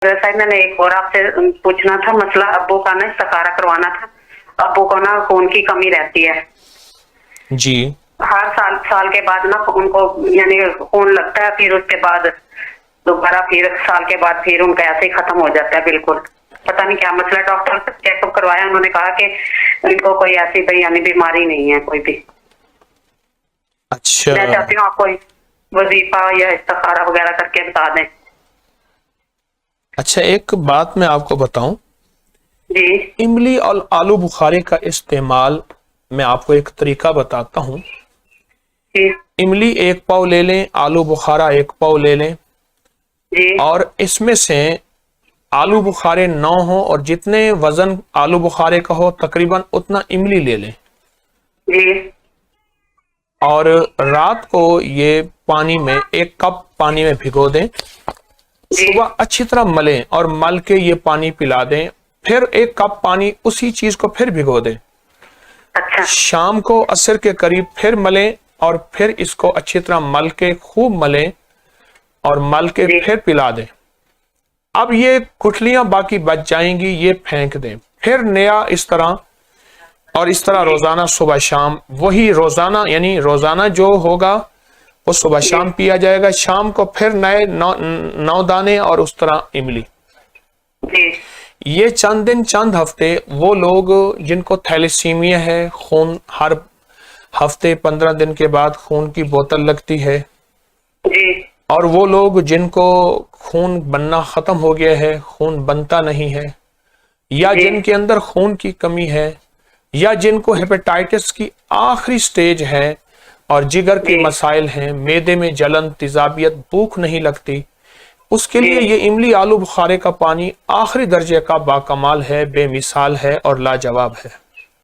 साहब मैंने एक और आपसे पूछना था मसला, अब्बू का ना सकारा करवाना था। अब्बू को ना खून की कमी रहती है जी। हर साल के बाद ना उनको यानी खून लगता है, फिर उसके बाद दोबारा फिर साल के बाद फिर उनका ऐसे ही खत्म हो जाता है बिल्कुल। पता नहीं क्या मसला, डॉक्टर से चेकअप करवाया, उन्होंने कहा कि इनको कोई ऐसी कोई यानी बीमारी नहीं है कोई भी। अच्छा मैं चाहती हूँ आप कोई वजीफा या इस्तिखारा वगैरह करके बता दें। अच्छा, एक बात मैं आपको बताऊं, जी इमली और आलू बुखारे का इस्तेमाल मैं आपको एक तरीका बताता हूं। जी इमली 1 पाव ले लें, आलू बुखारा 1 पाव ले लें, जी और इसमें से आलू बुखारे 9 हो और जितने वजन आलू बुखारे का हो तकरीबन उतना इमली ले लें, जी और रात को ये पानी में 1 कप पानी में भिगो दें। जी सुबह अच्छी तरह मलें और मल के ये पानी पिला दें। फिर 1 कप पानी उसी चीज को फिर भिगो दें। अच्छा शाम को असर के करीब फिर मलें और फिर इसको अच्छी तरह मल के खूब मलें और मल के जी फिर पिला दें। अब ये गुठलियां बाकी बच जाएंगी, ये फेंक दें। फिर नया इस तरह और इस तरह रोजाना सुबह शाम, वही रोजाना यानी रोजाना जो होगा वो सुबह शाम पिया जाएगा। शाम को फिर नए 9 दाने और उस तरह इमली। जी ये चंद दिन चंद हफ्ते वो लोग जिनको थैलेसीमिया है, खून हर हफ्ते 15 दिन के बाद खून की बोतल लगती है, जी और वो लोग जिनको खून बनना खत्म हो गया है, खून बनता नहीं है, या जी जिनके अंदर खून की कमी है, या जिनको हेपेटाइटिस की आखिरी स्टेज है और जिगर के जी मसाइल हैं, मैदे में जलन, तेजाबियत, भूख नहीं लगती, उसके लिए ये इमली आलू बुखारे का पानी आखिरी दर्जे का बाकमाल है, बेमिसाल है और लाजवाब है।